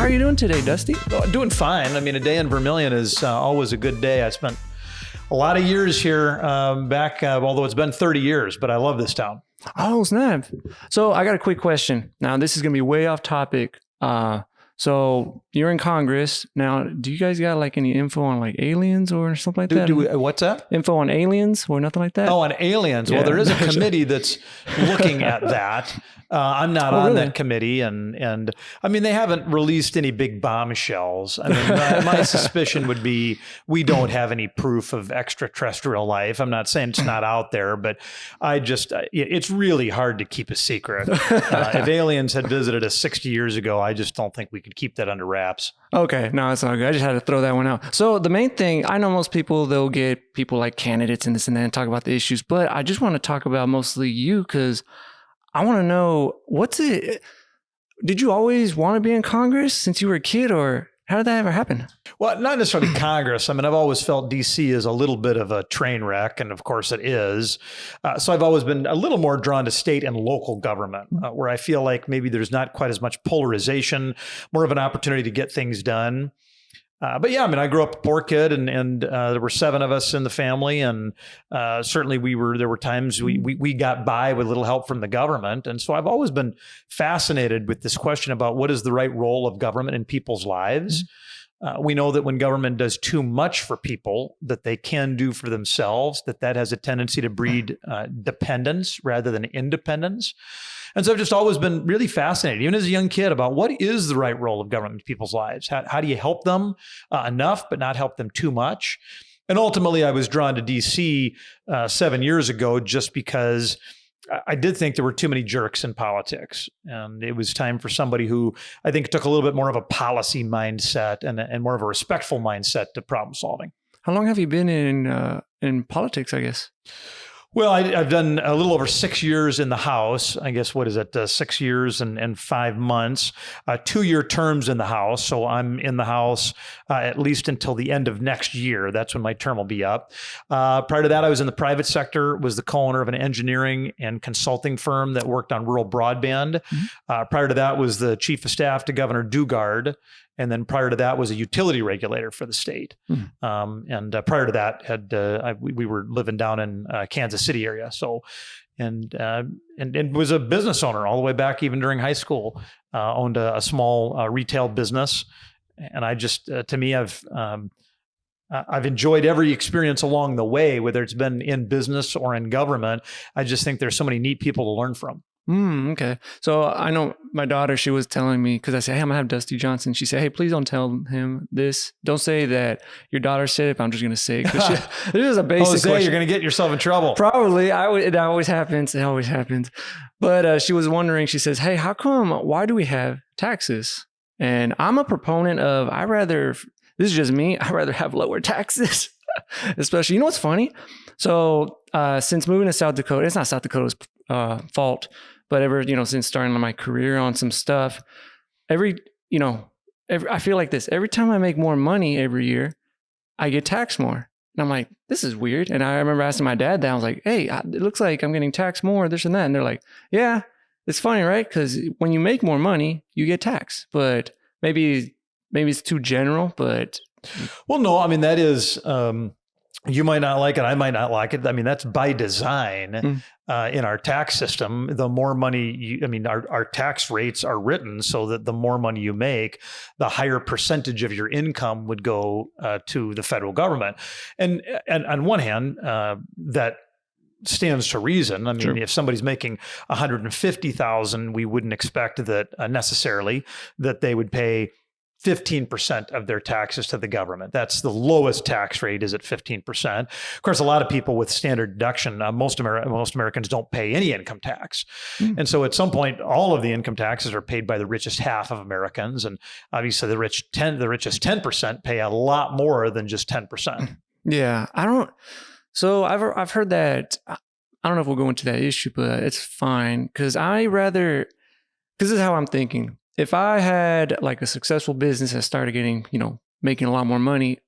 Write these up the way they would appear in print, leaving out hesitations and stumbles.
are you doing today, Dusty? Oh, doing fine. I mean, a day in Vermilion is always a good day. I spent a lot of years here back, although it's been 30 years, but I love this town. Oh, snap. So I got a quick question. Now, this is going to be way off topic. So you're in Congress. Now, do you guys got like any info on like aliens or something like that? What's that? Info on aliens or nothing like that? Oh, on aliens. Yeah. Well, there is a committee that's looking at that. I'm not on that committee. And I mean, they haven't released any big bombshells. I mean, my suspicion would be we don't have any proof of extraterrestrial life. I'm not saying it's not out there, but it's really hard to keep a secret. If aliens had visited us 60 years ago, I just don't think we could keep that under wraps. Okay. No, it's not good. I just had to throw that one out. So the main thing, I know most people, they'll get people like candidates and this and that and talk about the issues, but I just want to talk about mostly you because I want to know did you always want to be in Congress since you were a kid, or how did that ever happen? Well, not necessarily Congress. I mean, I've always felt DC is a little bit of a train wreck, and of course it is. So I've always been a little more drawn to state and local government, where I feel like maybe there's not quite as much polarization, more of an opportunity to get things done. But yeah, I mean, I grew up a poor kid, and there were 7 of us in the family, and certainly there were times we got by with little help from the government, and so I've always been fascinated with this question about what is the right role of government in people's lives. We know that when government does too much for people that they can do for themselves, that has a tendency to breed dependence rather than independence. And so I've just always been really fascinated, even as a young kid, about what is the right role of government in people's lives? How do you help them enough, but not help them too much? And ultimately, I was drawn to DC 7 years ago just because I did think there were too many jerks in politics. And it was time for somebody who I think took a little bit more of a policy mindset and more of a respectful mindset to problem solving. How long have you been in politics, I guess? Well, I've done a little over 6 years in the House. I guess, what is it, 6 years and 5 months, 2-year terms in the House. So I'm in the House at least until the end of next year. That's when my term will be up. Prior to that, I was in the private sector, was the co-owner of an engineering and consulting firm that worked on rural broadband. Prior to that was the chief of staff to Governor Dugard. And then prior to that was a utility regulator for the state. And prior to that, we were living down in Kansas City area. So, and was a business owner all the way back, even during high school. Owned a small retail business, and I just, to me, I've enjoyed every experience along the way, whether it's been in business or in government. I just think there's so many neat people to learn from. Okay. So I know my daughter, she was telling me, because I said, hey, I'm going to have Dusty Johnson. She said, hey, please don't tell him this. Don't say that your daughter said it, but I'm just going to say it. This is a basic question. You're going to get yourself in trouble. Probably. It always happens. It always happens. But she was wondering, she says, hey, why do we have taxes? And I'm a proponent of, this is just me, I'd rather have lower taxes. Especially, you know what's funny? So since moving to South Dakota, it's not South Dakota's fault, but since starting my career on some stuff, I feel like this, every time I make more money every year, I get taxed more. And I'm like, this is weird. And I remember asking my dad that. I was like, hey, it looks like I'm getting taxed more, this and that. And they're like, yeah, it's funny, right? Because when you make more money, you get taxed. But maybe it's too general, but... Well, no, I mean, that is... you might not like it. I might not like it. I mean, that's by design in our tax system. The more money our tax rates are written so that the more money you make, the higher percentage of your income would go to the federal government. And on one hand, that stands to reason. I mean, sure. If somebody's making $150,000, we wouldn't expect that necessarily that they would pay 15% of their taxes to the government. That's the lowest tax rate, is at 15%. Of course, a lot of people with standard deduction, most Americans don't pay any income tax. And so at some point, all of the income taxes are paid by the richest half of Americans. And obviously the richest 10% pay a lot more than just 10%. Yeah. I've heard that. I don't know if we'll go into that issue, but it's fine. Because this is how I'm thinking. If I had like a successful business that started getting, making a lot more money,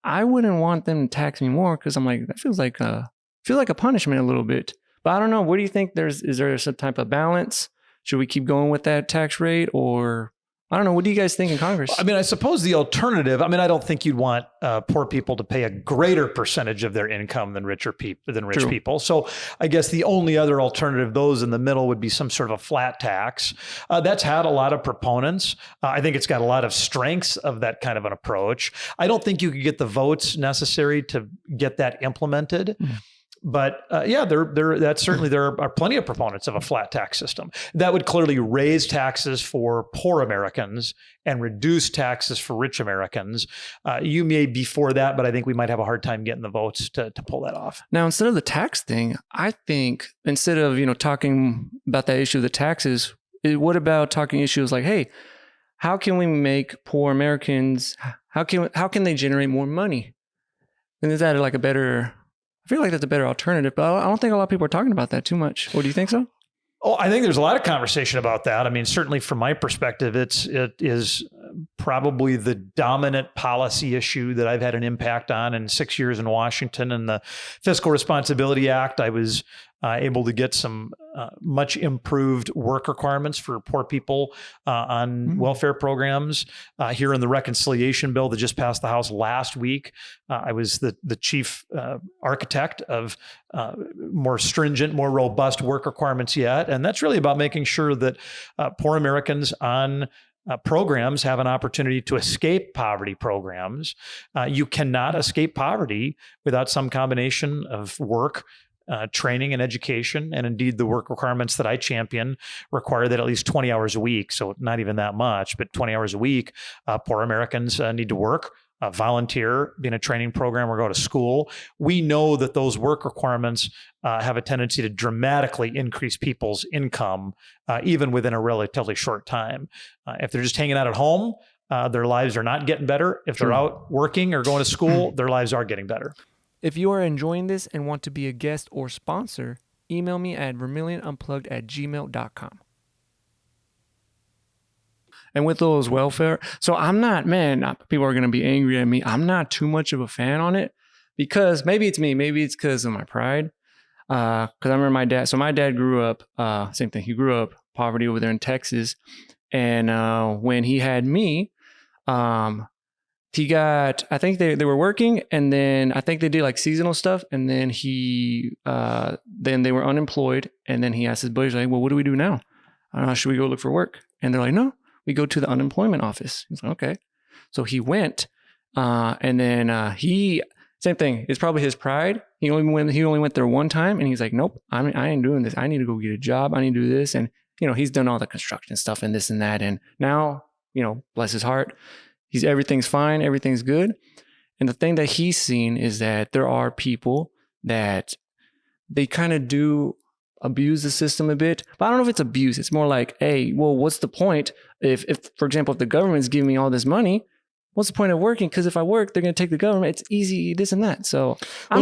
I wouldn't want them to tax me more, because I'm like, that feels like a punishment a little bit. But I don't know. What do you think? Is there some type of balance? Should we keep going with that tax rate, or I don't know. What do you guys think in Congress? I mean, I suppose the alternative, I mean, I don't think you'd want poor people to pay a greater percentage of their income than rich True. people. So I guess the only other alternative, those in the middle, would be some sort of a flat tax. That's had a lot of proponents. I think it's got a lot of strengths of that kind of an approach. I don't think you could get the votes necessary to get that implemented. Mm. But there are plenty of proponents of a flat tax system that would clearly raise taxes for poor Americans and reduce taxes for rich Americans. You may be for that, but I think we might have a hard time getting the votes to pull that off. Now, instead of the tax thing, I think instead of talking about that issue of the taxes, what about talking issues like, hey, how can we make poor Americans? How can they generate more money? And is that like a better? I feel like that's a better alternative, but I don't think a lot of people are talking about that too much. Or do you think so? Oh, I think there's a lot of conversation about that. I mean, certainly from my perspective, it is probably the dominant policy issue that I've had an impact on in 6 years in Washington. And the Fiscal Responsibility Act, I was able to get some much improved work requirements for poor people on welfare programs. Here in the reconciliation bill that just passed the House last week, I was the chief architect of more stringent, more robust work requirements yet. And that's really about making sure that poor Americans on programs have an opportunity to escape poverty programs. You cannot escape poverty without some combination of work, training and education. And indeed, the work requirements that I champion require that at least 20 hours a week. So not even that much, but 20 hours a week, poor Americans need to work, volunteer, be in a training program, or go to school. We know that those work requirements have a tendency to dramatically increase people's income, even within a relatively short time. If they're just hanging out at home, their lives are not getting better. If they're out working or going to school, their lives are getting better. If you are enjoying this and want to be a guest or sponsor, email me at vermillionunplugged@gmail.com. And with those welfare, so I'm not, people are going to be angry at me. I'm not too much of a fan on it because maybe it's me. Maybe it's because of my pride. Because I remember my dad. So my dad grew up, same thing. He grew up poverty over there in Texas. And when he had me, he got, I think they were working, and then I think they did like seasonal stuff, and then then they were unemployed, and then he asked his buddies like, well, what do we do now? Should we go look for work? And they're like, no, we go to the unemployment office. He's like, okay. So he went, and then same thing. It's probably his pride. He only went there one time, and he's like, nope, I ain't doing this. I need to go get a job. I need to do this. And, he's done all the construction stuff and this and that. And now, bless his heart, everything's fine. Everything's good. And the thing that he's seen is that there are people that they kind of do abuse the system a bit, but I don't know if it's abuse. It's more like, hey, well, what's the point if for example, if the government's giving me all this money, what's the point of working? Because if I work, they're going to take the government. It's easy, this and that. So I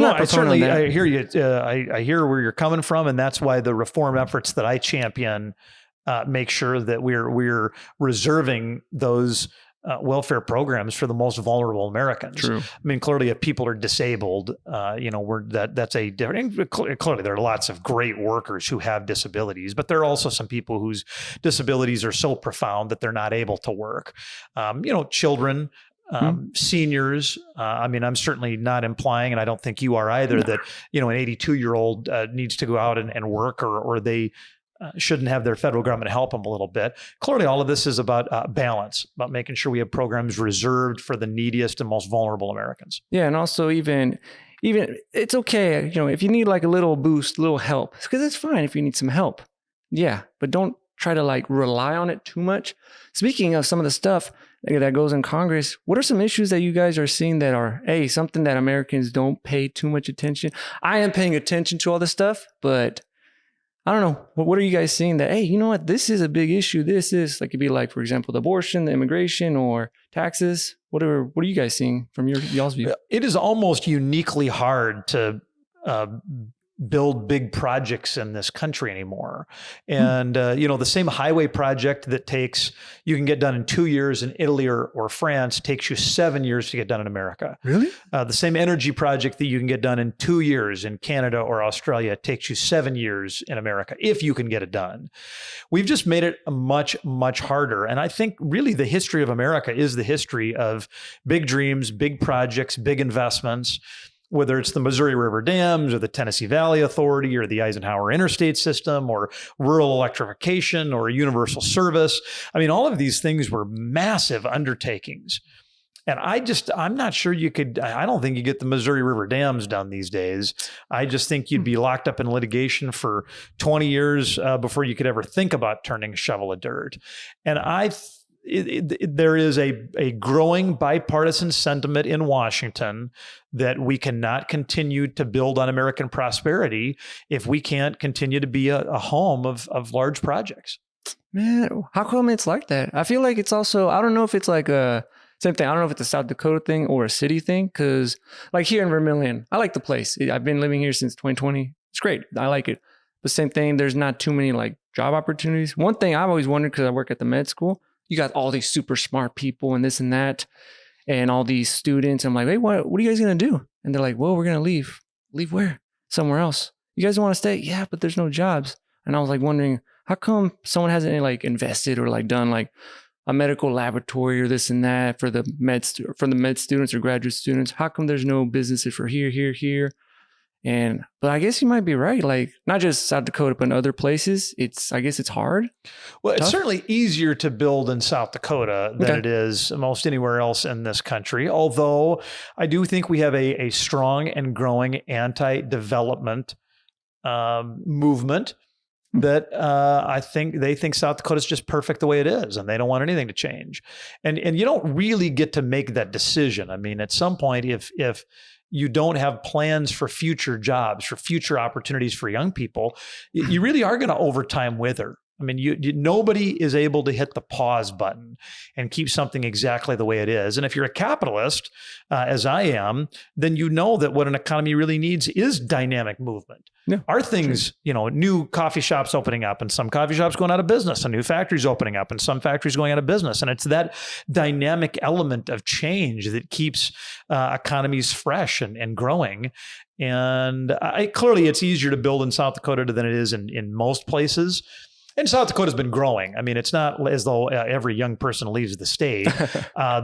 hear you. I hear where you're coming from, and that's why the reform efforts that I champion make sure that we're reserving those welfare programs for the most vulnerable Americans. True. I mean, clearly, if people are disabled, that's a different. Clearly, there are lots of great workers who have disabilities, but there are also some people whose disabilities are so profound that they're not able to work. Children. Seniors. I'm certainly not implying, and I don't think you are either, that an 82-year-old needs to go out and work, or they shouldn't have their federal government help them a little bit. Clearly, all of this is about balance, about making sure we have programs reserved for the neediest and most vulnerable Americans. Yeah, and also even it's okay, if you need like a little boost, a little help, because it's fine if you need some help. Yeah, but don't try to like rely on it too much. Speaking of some of the stuff that goes in Congress, what are some issues that you guys are seeing that are, something that Americans don't pay too much attention? I am paying attention to all this stuff, but I don't know. What are you guys seeing that, you know what, this is a big issue. This is like, it'd be like, for example, the abortion, the immigration, or taxes, whatever. What are you guys seeing from y'all's view? It is almost uniquely hard to build big projects in this country anymore. And, the same highway project that you can get done in 2 years in Italy or France takes you 7 years to get done in America. Really? The same energy project that you can get done in 2 years in Canada or Australia takes you 7 years in America, if you can get it done. We've just made it much, much harder. And I think really the history of America is the history of big dreams, big projects, big investments, whether it's the Missouri River dams or the Tennessee Valley Authority or the Eisenhower Interstate System or rural electrification or universal service. I mean, all of these things were massive undertakings. And I'm not sure I don't think you get the Missouri River dams done these days. I just think you'd be locked up in litigation for 20 years before you could ever think about turning a shovel of dirt. And there is a growing bipartisan sentiment in Washington that we cannot continue to build on American prosperity if we can't continue to be a home of large projects. Man, how come it's like that? I feel like it's also, I don't know if it's like a same thing. I don't know if it's a South Dakota thing or a city thing, because like here in Vermillion, I like the place. I've been living here since 2020. It's great. I like it. The same thing, there's not too many like job opportunities. One thing I've always wondered, because I work at the med school, you got all these super smart people and this and that, and all these students. I'm like, hey, what are you guys going to do? And they're like, well, we're going to leave. Leave where? Somewhere else. You guys want to stay? Yeah, but there's no jobs. And I was like wondering, how come someone hasn't like invested or like done like a medical laboratory or this and that for the med students or graduate students? How come there's no businesses for here? But I guess you might be right. Like not just South Dakota, but in other places, I guess it's hard. Well, it's certainly easier to build in South Dakota than it is most anywhere else in this country. Although I do think we have a strong and growing anti-development movement that I think they think South Dakota is just perfect the way it is, and they don't want anything to change. And you don't really get to make that decision. I mean, at some point, if you don't have plans for future jobs, for future opportunities for young people, you really are going to over time wither. I mean, nobody is able to hit the pause button and keep something exactly the way it is. And if you're a capitalist, as I am, then you know that what an economy really needs is dynamic movement. Yeah, our things, new coffee shops opening up and some coffee shops going out of business, and new factories opening up and some factories going out of business. And it's that dynamic element of change that keeps economies fresh and growing. And clearly it's easier to build in South Dakota than it is in most places. And South Dakota's been growing. I mean, it's not as though every young person leaves the state.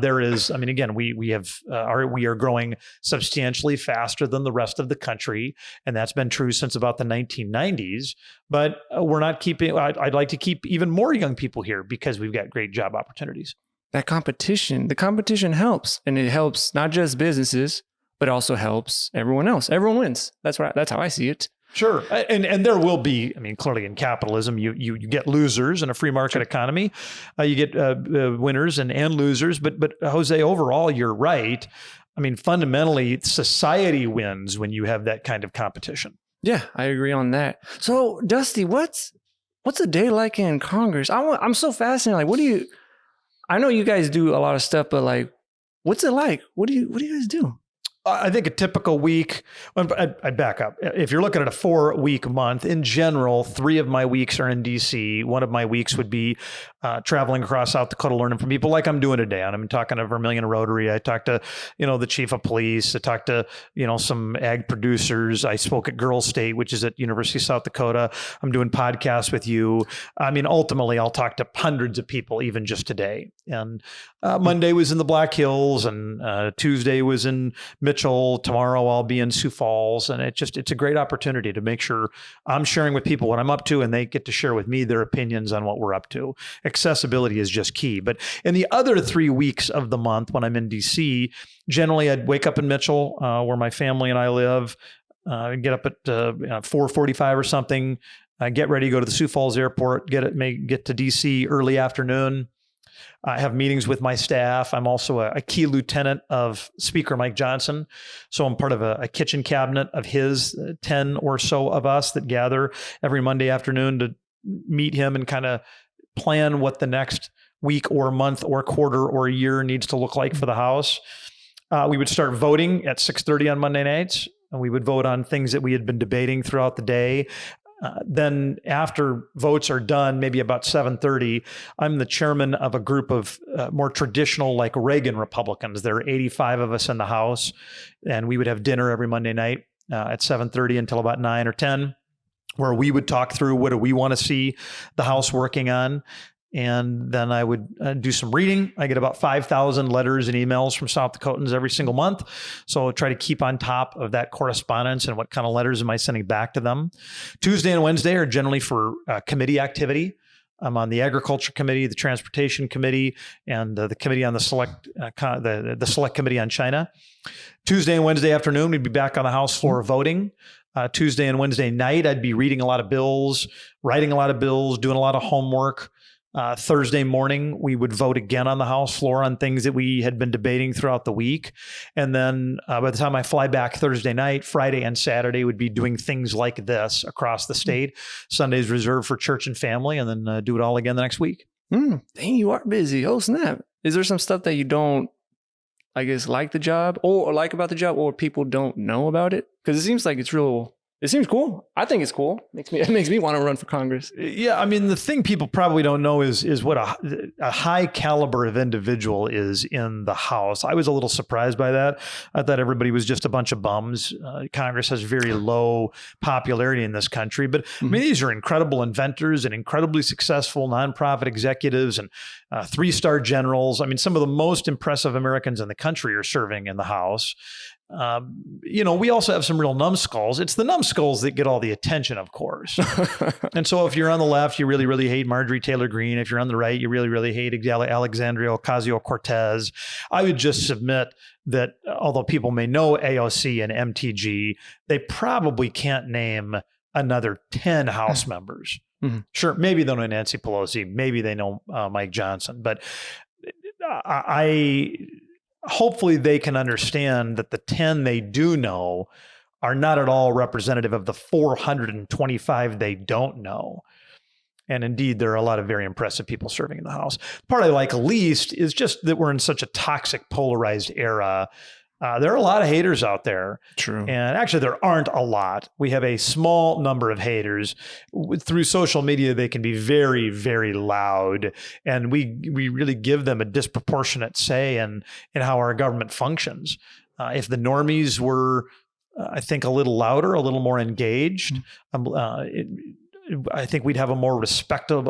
There is, I mean, again, we are growing substantially faster than the rest of the country, and that's been true since about the 1990s. But we're not keeping. I'd like to keep even more young people here because we've got great job opportunities. The competition helps, and it helps not just businesses, but also helps everyone else. Everyone wins. That's right. That's how I see it. Sure. And there will be, I mean, clearly in capitalism, you get losers in a free market economy. You get winners and losers. But Jose, overall, you're right. I mean, fundamentally, society wins when you have that kind of competition. Yeah, I agree on that. So, Dusty, what's a day like in Congress? I'm so fascinated. Like, I know you guys do a lot of stuff, but like, what's it like? What do you guys do? I think a typical week, I'd back up. If you're looking at a 4-week month, in general, 3 of my weeks are in DC. One of my weeks would be traveling across South Dakota, learning from people like I'm doing today. And I'm talking to Vermillion Rotary. I talked to, the chief of police. I talked to, some ag producers. I spoke at Girl State, which is at University of South Dakota. I'm doing podcasts with you. I mean, ultimately, I'll talk to hundreds of people, even just today. And Monday was in the Black Hills, and Tuesday was in Mitchell. Tomorrow I'll be in Sioux Falls, and it's a great opportunity to make sure I'm sharing with people what I'm up to, and they get to share with me their opinions on what we're up to. Accessibility is just key. But in the other 3 weeks of the month when I'm in DC, generally I'd wake up in Mitchell, where my family and I live, get up at 4:45 or something, get ready, go to the Sioux Falls airport, get to DC early afternoon. I have meetings with my staff. I'm also a key lieutenant of Speaker Mike Johnson. So I'm part of a kitchen cabinet of his 10 or so of us that gather every Monday afternoon to meet him and kind of plan what the next week or month or quarter or year needs to look like for the House. We would start voting at 6:30 on Monday nights. and we would vote on things that we had been debating throughout the day. Then after votes are done, maybe about 7:30, I'm the chairman of a group of more traditional, like Reagan Republicans. There are 85 of us in the House, and we would have dinner every Monday night at 7:30 until about 9 or 10, where we would talk through what do we want to see the House working on. And then I would do some reading. I get about 5,000 letters and emails from South Dakotans every single month. So I try to keep on top of that correspondence and what kind of letters am I sending back to them. Tuesday and Wednesday are generally for committee activity. I'm on the Agriculture Committee, the Transportation Committee, and the Committee on the Select Committee on China. Tuesday and Wednesday afternoon, we'd be back on the House floor voting. Tuesday and Wednesday night, I'd be reading a lot of bills, writing a lot of bills, doing a lot of homework. Thursday morning, we would vote again on the House floor on things that we had been debating throughout the week. And then by the time I fly back Thursday night, Friday and Saturday would be doing things like this across the state. Sunday's reserved for church and family, and then do it all again the next week. Dang, you are busy. Oh, snap. Is there some stuff that you don't, I guess, like the job or like about the job, or people don't know about it? Because it seems like it seems cool. I think it's cool. It makes me want to run for Congress. Yeah, I mean, the thing people probably don't know is what a high caliber of individual is in the House. I was a little surprised by that. I thought everybody was just a bunch of bums. Congress has very low popularity in this country, but I mean, these are incredible inventors and incredibly successful nonprofit executives and 3-star generals. I mean, some of the most impressive Americans in the country are serving in the House. We also have some real numbskulls. It's the numbskulls that get all the attention, of course. And so if you're on the left, you really, really hate Marjorie Taylor Greene. If you're on the right, you really, really hate Alexandria Ocasio-Cortez. I would just submit that although people may know AOC and MTG, they probably can't name another 10 House members. Sure, maybe they know Nancy Pelosi. Maybe they know Mike Johnson. But hopefully they can understand that the 10 they do know are not at all representative of the 425 they don't know. And indeed, there are a lot of very impressive people serving in the House. The part I like least is just that we're in such a toxic, polarized era. There are a lot of haters out there. True. And actually, there aren't a lot. We have a small number of haters. Through social media, they can be very, very loud. And we really give them a disproportionate say in how our government functions. If the normies were, I think, a little louder, a little more engaged, I think we'd have a more respectful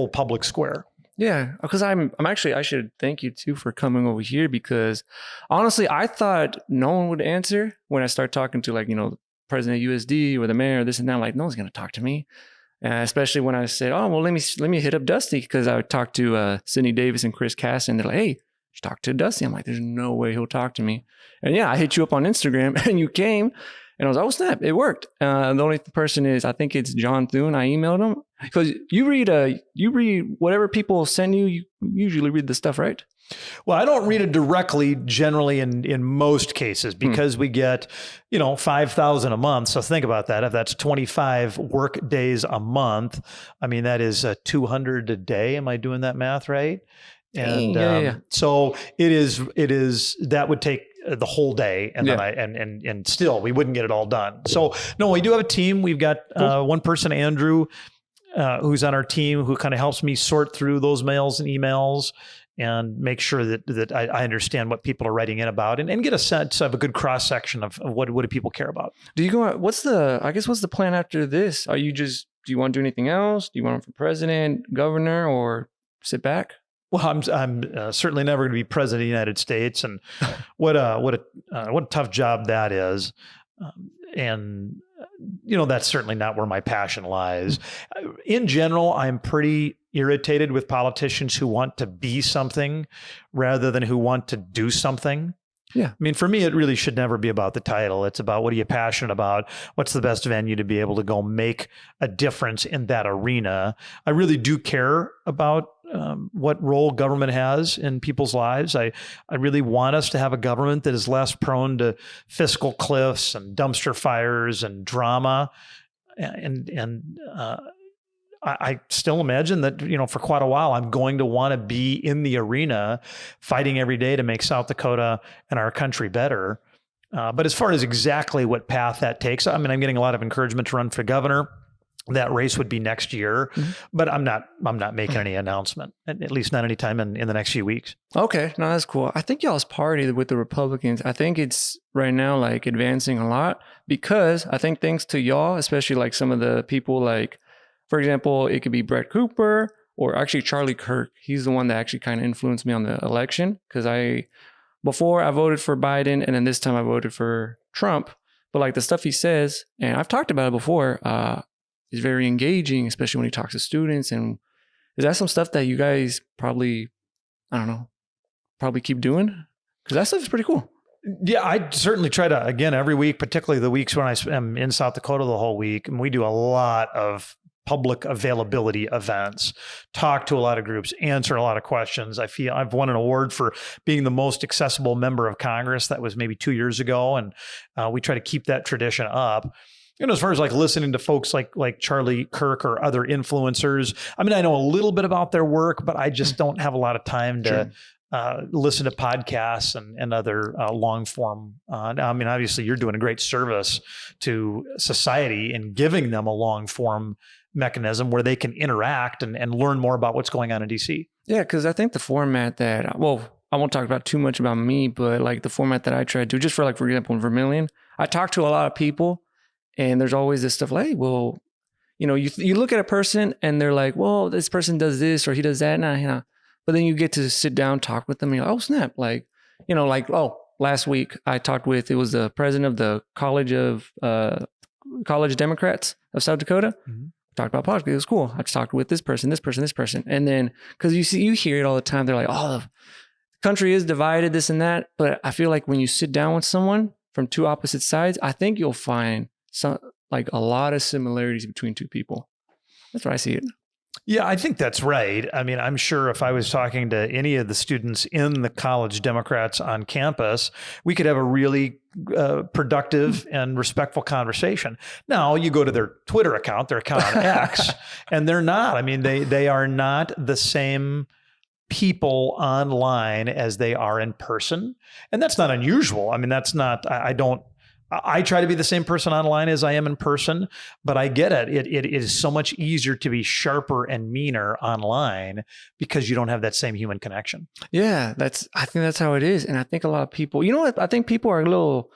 public square. Yeah, because I should thank you too for coming over here, because honestly, I thought no one would answer when I start talking to the president of USD or the mayor, this and that. Like, no one's going to talk to me. Especially when I said, oh, well, let me hit up Dusty, because I would talk to Sidney Davis and Chris Cass, and they're like, hey, you should talk to Dusty. I'm like, there's no way he'll talk to me. And yeah, I hit you up on Instagram and you came. And I was like, oh, snap, it worked. The only person is, I think it's John Thune. I emailed him. Because you read whatever people send you, you usually read the stuff, right? Well, I don't read it directly generally in most cases, because we get, 5,000 a month. So think about that. If that's 25 work days a month, I mean, that is 200 a day. Am I doing that math right? And yeah. So it is, that would take the whole day, and then and still we wouldn't get it all done. So no, we do have a team. We've got one person, Andrew, who's on our team, who kind of helps me sort through those mails and emails and make sure that I understand what people are writing in about, and get a sense of a good cross section of what do people care about. Do you go? What's the plan after this? Do you want to do anything else? Do you want to run for president, governor, or sit back? Well, I'm certainly never going to be president of the United States, and what a tough job that is, and that's certainly not where my passion lies. In general, I'm pretty irritated with politicians who want to be something rather than who want to do something. Yeah. I mean, for me, it really should never be about the title. It's about, what are you passionate about? What's the best venue to be able to go make a difference in that arena? I really do care about what role government has in people's lives. I really want us to have a government that is less prone to fiscal cliffs and dumpster fires and drama. I still imagine that, for quite a while, I'm going to want to be in the arena fighting every day to make South Dakota and our country better. But as far as exactly what path that takes, I mean, I'm getting a lot of encouragement to run for governor. That race would be next year, but I'm not making any announcement, at least not anytime in the next few weeks. Okay, no, that's cool. I think y'all's party with the Republicans, I think it's right now like advancing a lot because I think thanks to y'all, especially like some of the people like, for example, it could be Brett Cooper or actually Charlie Kirk. He's the one that actually kind of influenced me on the election because before I voted for Biden and then this time I voted for Trump. But like the stuff he says, and I've talked about it before, is very engaging, especially when he talks to students. And is that some stuff that you guys probably, I don't know, probably keep doing? Because that stuff is pretty cool. Yeah, I certainly try to, again, every week, particularly the weeks when I am in South Dakota the whole week, and we do a lot of public availability events, talk to a lot of groups, answer a lot of questions. I feel I've won an award for being the most accessible member of Congress. That was maybe 2 years ago. And we try to keep that tradition up. As far as like listening to folks like Charlie Kirk or other influencers, I mean, I know a little bit about their work, but I just don't have a lot of time to listen to podcasts and other long form. I mean, obviously you're doing a great service to society in giving them a long form mechanism where they can interact and learn more about what's going on in DC. Yeah, because I think the format that, well, I won't talk about too much about me, but like the format that I try to do, just for example, in Vermillion, I talk to a lot of people. And there's always this stuff like, well, you look at a person and they're like, well, this person does this or he does that. Nah. But then you get to sit down, talk with them. And you're like, oh, snap. Last week I talked with, it was the president of the College Democrats of South Dakota. Mm-hmm. Talked about politics. It was cool. I just talked with this person. And then, because you hear it all the time. They're like, oh, the country is divided, this and that. But I feel like when you sit down with someone from two opposite sides, I think you'll find a lot of similarities between two people. That's where I see it. Yeah, I think that's right. I mean, I'm sure if I was talking to any of the students in the College Democrats on campus, we could have a really productive and respectful conversation. Now, you go to their Twitter account, their account on X, and they're not. I mean, they are not the same people online as they are in person. And that's not unusual. I mean, that's not, I try to be the same person online as I am in person, but I get it. It is so much easier to be sharper and meaner online because you don't have that same human connection. Yeah, I think that's how it is. And I think a lot of people, you know what? I think people are a little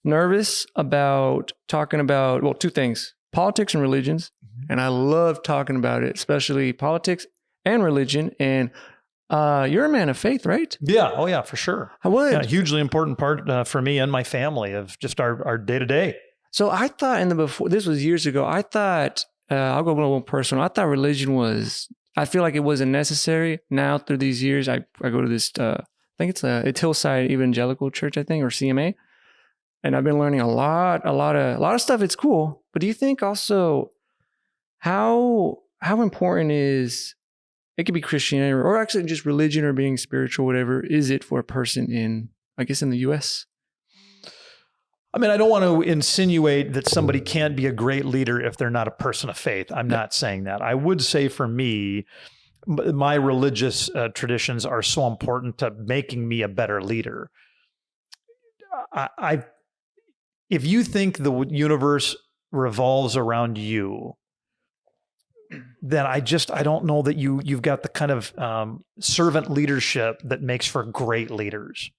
nervous about talking about, well, two things, politics and religions. Mm-hmm. And I love talking about it, especially politics and religion. And you're a man of faith, right? Yeah. Oh, yeah, for sure. I would. Yeah, hugely important part for me and my family of just our day to day. So I thought this was years ago. I thought, I'll go a little personal. I thought religion I feel like it wasn't necessary. Now through these years, I go to this, I think it's Hillside Evangelical Church, I think, or CMA. And I've been learning a lot of stuff. It's cool. But do you think also how important is, it could be Christianity or actually just religion or being spiritual, whatever, is it for a person in the U.S.? I mean, I don't want to insinuate that somebody can't be a great leader if they're not a person of faith. I'm not saying that. I would say for me, my religious traditions are so important to making me a better leader. If you think the universe revolves around you, then I don't know that you've got the kind of servant leadership that makes for great leaders.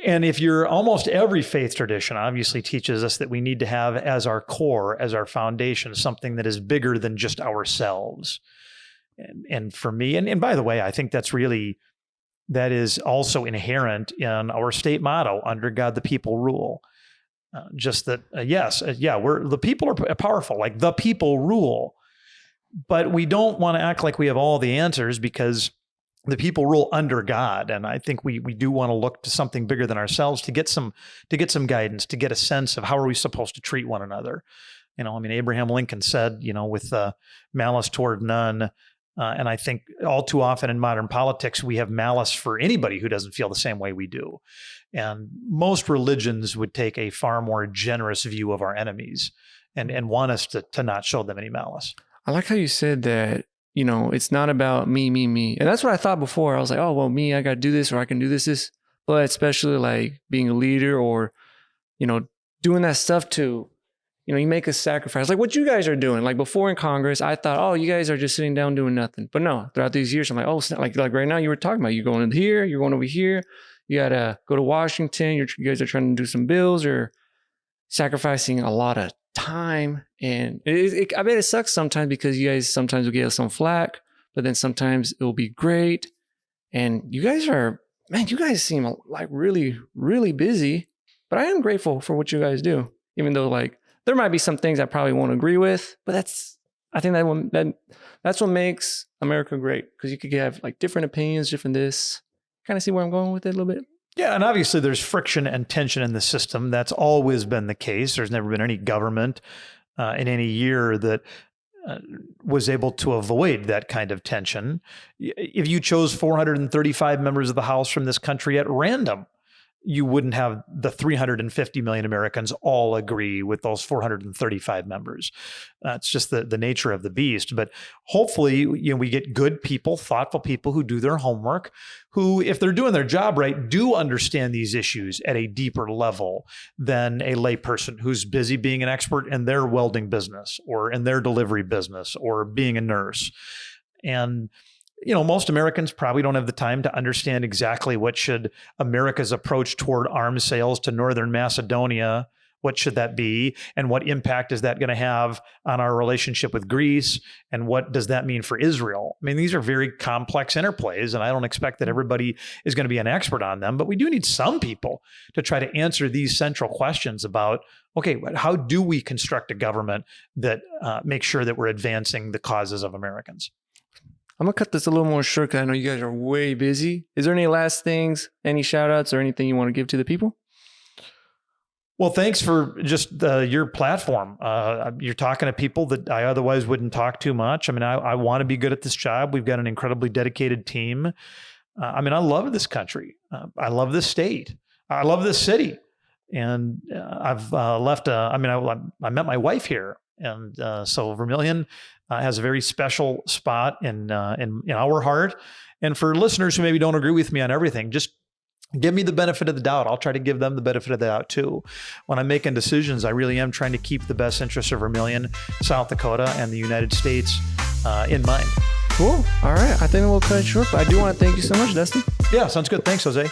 And if almost every faith tradition obviously teaches us that we need to have as our core, as our foundation, something that is bigger than just ourselves. And for me, and by the way, I think that is also inherent in our state motto, under God, the people rule. Just that, the people are powerful, like the people rule. But we don't want to act like we have all the answers because the people rule under God. And I think we do want to look to something bigger than ourselves to get some guidance, to get a sense of how are we supposed to treat one another. Abraham Lincoln said, with malice toward none. And I think all too often in modern politics, we have malice for anybody who doesn't feel the same way we do. And most religions would take a far more generous view of our enemies and want us to not show them any malice. I like how you said that, it's not about me. And that's what I thought before. I was like, oh, well, me, I got to do this or I can do this. But especially like being a leader or doing that stuff to, you make a sacrifice. Like what you guys are doing. Like before in Congress, I thought, oh, you guys are just sitting down doing nothing. But no, throughout these years, I'm like, oh, like right now you were talking about, you're going here, you're going over here. You got to go to Washington. You guys are trying to do some bills or sacrificing a lot of time. And I bet it sucks sometimes because you guys sometimes will get some flack, but then sometimes it will be great. And you guys seem like really, really busy, but I am grateful for what you guys do, even though like there might be some things I probably won't agree with, but I think that's what makes America great, because you could have like different opinions, different this. Kind of see where I'm going with it a little bit. Yeah, and obviously there's friction and tension in the system. That's always been the case. There's never been any government in any year that was able to avoid that kind of tension. If you chose 435 members of the House from this country at random, you wouldn't have the 350 million Americans all agree with those 435 members. It's just the nature of the beast. But hopefully, we get good people, thoughtful people who do their homework, who, if they're doing their job right, do understand these issues at a deeper level than a layperson who's busy being an expert in their welding business or in their delivery business or being a nurse. And most Americans probably don't have the time to understand exactly what should America's approach toward arms sales to Northern Macedonia, what should that be? And what impact is that going to have on our relationship with Greece? And what does that mean for Israel? I mean, these are very complex interplays, and I don't expect that everybody is going to be an expert on them, but we do need some people to try to answer these central questions about, okay, how do we construct a government that makes sure that we're advancing the causes of Americans? I'm going to cut this a little more short because I know you guys are way busy. Is there any last things, any shout outs or anything you want to give to the people? Well, thanks for just your platform. You're talking to people that I otherwise wouldn't talk to much. I mean, I want to be good at this job. We've got an incredibly dedicated team. I love this country. I love this state. I love this city. And I've left, I met my wife here. And so Vermillion has a very special spot in our heart. And for listeners who maybe don't agree with me on everything, just give me the benefit of the doubt. I'll try to give them the benefit of the doubt too. When I'm making decisions, I really am trying to keep the best interests of Vermillion, South Dakota, and the United States in mind. Cool. All right. I think we'll cut it short, but I do want to thank you so much, Dusty. Yeah, sounds good. Thanks, Jose.